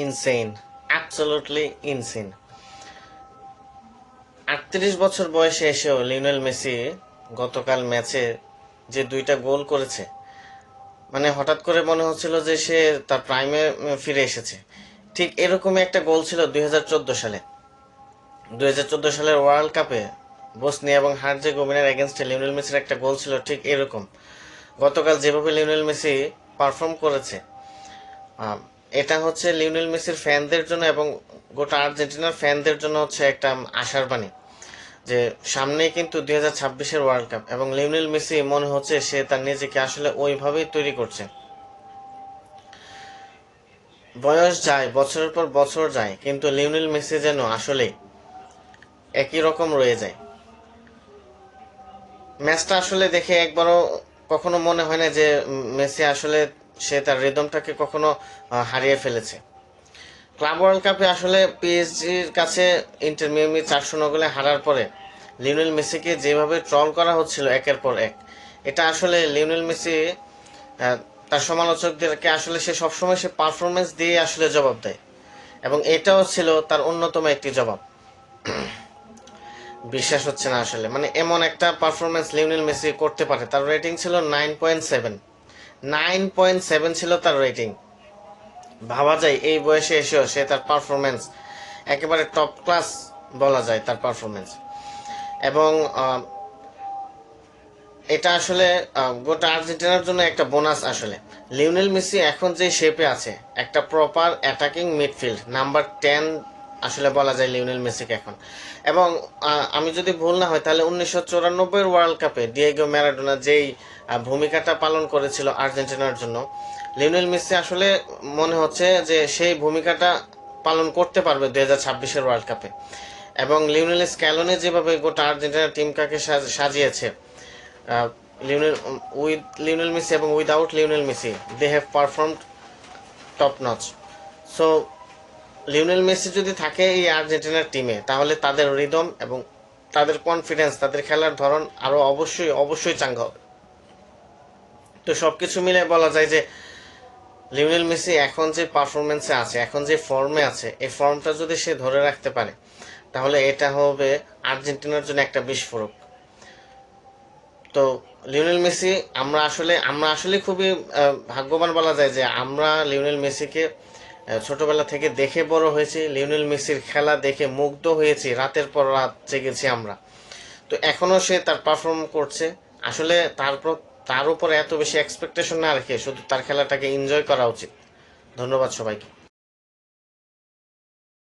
Insane, absolutely insane. 38 বছর বয়সে এসেও লিওনেল মেসি গতকাল ম্যাচে যে দুইটা গোল করেছে, মানে হঠাৎ করে মনে হচ্ছিল যে সে তার প্রাইমে ফিরে এসেছে। ঠিক এরকমই একটা গোল ছিল 2014 সালে। 2014 সালের ওয়ার্ল্ড কাপে বসনিয়া এবং হার্জেগোভিনার এগেনস্টে লিওনেল মেসির একটা গোল ছিল ঠিক এরকম। গতকাল যেভাবে লিওনেল মেসি পারফর্ম করেছে, এটা হচ্ছে লিওনেল মেসির ফ্যানদের জন্য এবং গোটা আর্জেন্টিনার ফ্যানদের জন্য হচ্ছে একটা আশার বাণী যে সামনেই কিন্তু 2026-এর ওয়ার্ল্ড কাপ, এবং লিওনেল মেসি মনে হচ্ছে সে তার নিজেকে আসলে ওইভাবেই তৈরি করছে। বয়স যায়, বছরের পর বছর যায়, কিন্তু লিওনেল মেসি যেন আসলেই একই রকম রয়ে যায়। ম্যাচটা আসলে দেখে একবারও কখনো মনে হয় না যে মেসি আসলে সে তার রিদমটাকে কখনো হারিয়ে ফেলেছে। ক্লাব ওয়ার্ল্ড কাপে আসলে পিএসজির কাছে ইন্টার মিয়ামি 400 গোলে হারার পরে লিওনেল মেসিকে যেভাবে ট্রল করা হচ্ছিল একের পর এক, এটা আসলে লিওনেল মেসি তার সমালোচকদেরকে আসলে সে সবসময় সে পারফরমেন্স দিয়ে আসলে জবাব দেয়, এবং এটাও ছিল তার অন্যতম একটি জবাব। বিশ্বাস হচ্ছে না আসলে, মানে এমন একটা পারফরমেন্স লিওনেল মেসি করতে পারে। তার রেটিং ছিল 9.7, 9.7 ছিল তার রেটিং। ভাবা যায় এই বয়সে এসেও সে তার পারফরমেন্স একেবারে টপ ক্লাস বলা যায় তার পারফরমেন্স। এবং এটা আসলে গোটা আর্জেন্টিনার জন্য একটা বোনাস আসলে। লিওনেল মেসি এখন যে শেপে আছে, একটা প্রপার অ্যাটাকিং মিডফিল্ড নাম্বার 10 আসলে বলা যায় লিওনেল মেসিকে এখন। এবং আমি যদি ভুল না হয় তাহলে 1994 ওয়ার্ল্ড কাপে ডিয়েগো ম্যারাডোনা যেই ভূমিকাটা পালন করেছিল আর্জেন্টিনার জন্য, লিওনেল মেসি আসলে মনে হচ্ছে যে সেই ভূমিকাটা পালন করতে পারবে 2026-এর ওয়ার্ল্ড কাপে। এবং লিওনেল স্ক্যালোনি যেভাবে গোটা আর্জেন্টিনার টিমটাকে সাজিয়েছে, লিওনেল উইথ লিওনেল মেসি এবং without Lionel Messi, they have performed top notch. So Lionel Messi যদি থাকে এই আর্জেন্টিনার টিমে, তাহলে তাদের রিদম এবং তাদের কনফিডেন্স, তাদের খেলার ধরন আরো অবশ্যই অবশ্যই চাঙ্গা হবে। তো সবকিছু মিলে বলা যায় যে লিওনেল মেসি এখন যে পারফরমেন্সে আছে, এখন যে ফর্মে আছে, এই ফর্মটা যদি সে ধরে রাখতে পারে, তাহলে এটা হবে আর্জেন্টিনার জন্য একটা বিস্ফোরক। তো লিওনেল মেসি, আমরা আসলে খুবই ভাগ্যবান বলা যায় যে আমরা লিওনেল মেসিকে ছোটবেলা থেকে দেখে বড় হয়েছি, লিওনেল মেসির খেলা দেখে মুগ্ধ হয়েছি, রাতের পর রাত জেগেছি আমরা। তো এখনো সে তার পারফর্ম করছে। আসলে তার উপর এত বেশি এক্সপেকটেশন না রেখে শুধু তার খেলাটাকে এনজয় করা উচিত। ধন্যবাদ সবাইকে।